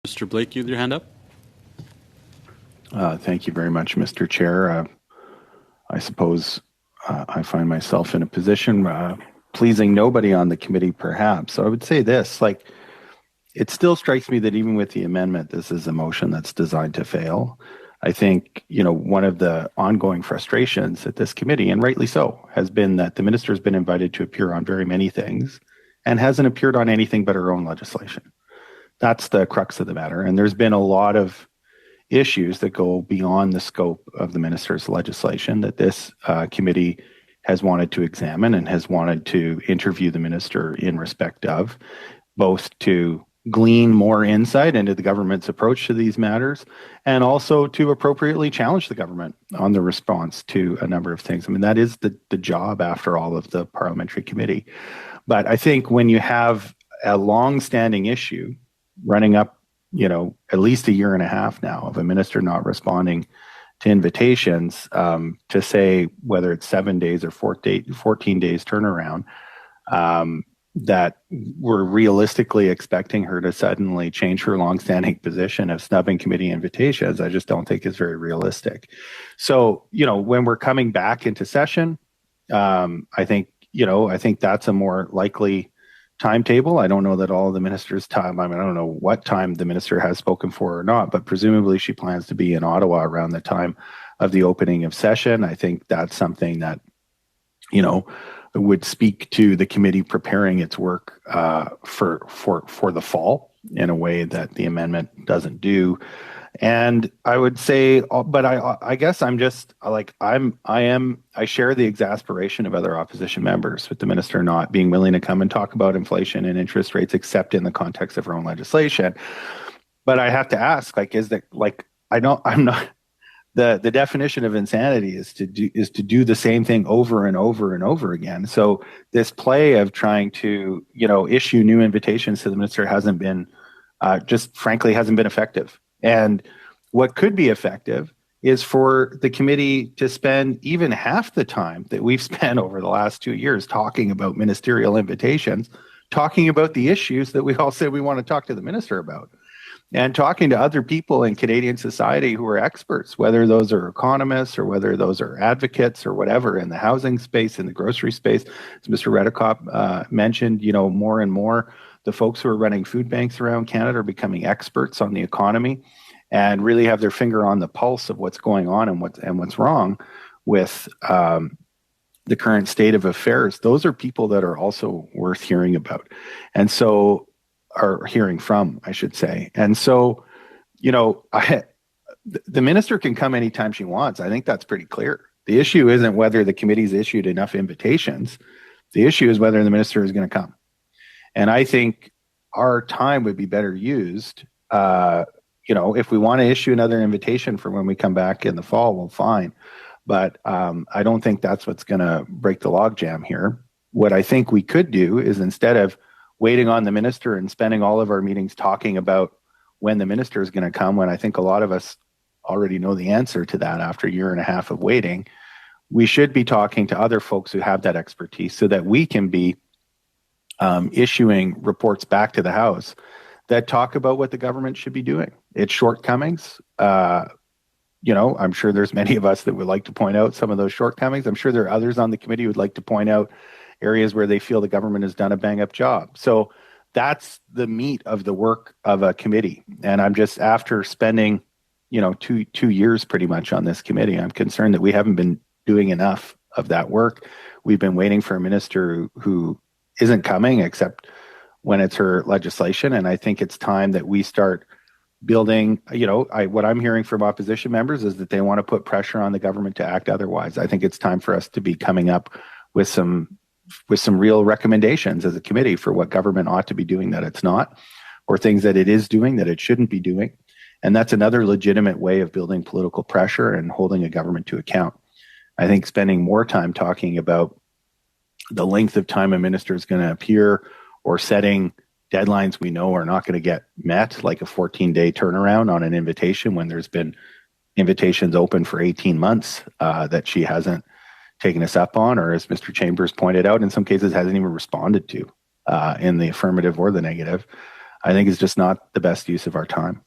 Mr. Blaikie, with your hand up. Thank you very much, Mr. Chair. I suppose I find myself in a position pleasing nobody on the committee, perhaps. So I would say this, it still strikes me that even with the amendment, this is a motion that's designed to fail. I think, one of the ongoing frustrations at this committee, and rightly so, has been that the minister has been invited to appear on very many things and hasn't appeared on anything but her own legislation. That's the crux of the matter. And there's been a lot of issues that go beyond the scope of the minister's legislation that this committee has wanted to examine and has wanted to interview the minister in respect of, both to glean more insight into the government's approach to these matters and also to appropriately challenge the government on the response to a number of things. I mean, that is the job, after all, of the parliamentary committee. But I think when you have a long-standing issue running up, at least a year and a half now of a minister not responding to invitations, to say whether it's 7 days or 14 days turnaround, that we're realistically expecting her to suddenly change her longstanding position of snubbing committee invitations, I just don't think is very realistic. So, when we're coming back into session, I think that's a more likely timetable. I don't know that all of the minister's time, I don't know what time the minister has spoken for or not, but presumably she plans to be in Ottawa around the time of the opening of session. I think that's something that, would speak to the committee preparing its work for the fall in a way that the amendment doesn't do. And I would say, but I guess I'm just I share the exasperation of other opposition members with the minister not being willing to come and talk about inflation and interest rates, except in the context of her own legislation. But I have to ask, the definition of insanity is to do the same thing over and over and over again. So this play of trying to, issue new invitations to the minister hasn't been effective. And what could be effective is for the committee to spend even half the time that we've spent over the last 2 years talking about ministerial invitations, talking about the issues that we all say we want to talk to the minister about, and talking to other people in Canadian society who are experts, whether those are economists or whether those are advocates or whatever, in the housing space, in the grocery space. As Mr. Redekop mentioned, more and more the folks who are running food banks around Canada are becoming experts on the economy and really have their finger on the pulse of what's going on and what's wrong with the current state of affairs. Those are people that are also worth hearing about, and so are hearing from, I should say. And so, the minister can come anytime she wants. I think that's pretty clear. The issue isn't whether the committee's issued enough invitations. The issue is whether the minister is going to come. And I think our time would be better used. If we want to issue another invitation for when we come back in the fall, well, fine. But I don't think that's what's going to break the logjam here. What I think we could do is, instead of waiting on the minister and spending all of our meetings talking about when the minister is going to come, when I think a lot of us already know the answer to that after a year and a half of waiting, we should be talking to other folks who have that expertise so that we can be issuing reports back to the House that talk about what the government should be doing, its shortcomings. I'm sure there's many of us that would like to point out some of those shortcomings. I'm sure there are others on the committee who would like to point out areas where they feel the government has done a bang-up job. So that's the meat of the work of a committee. And I'm just, after spending, 2 years pretty much on this committee, I'm concerned that we haven't been doing enough of that work. We've been waiting for a minister who isn't coming except when it's her legislation. And I think it's time that we start building, what I'm hearing from opposition members is that they want to put pressure on the government to act otherwise. I think it's time for us to be coming up with some real recommendations as a committee for what government ought to be doing that it's not, or things that it is doing that it shouldn't be doing. And that's another legitimate way of building political pressure and holding a government to account. I think spending more time talking about the length of time a minister is going to appear, or setting deadlines we know are not going to get met, like a 14-day turnaround on an invitation when there's been invitations open for 18 months that she hasn't taken us up on, or as Mr. Chambers pointed out, in some cases hasn't even responded to in the affirmative or the negative. I think is just not the best use of our time.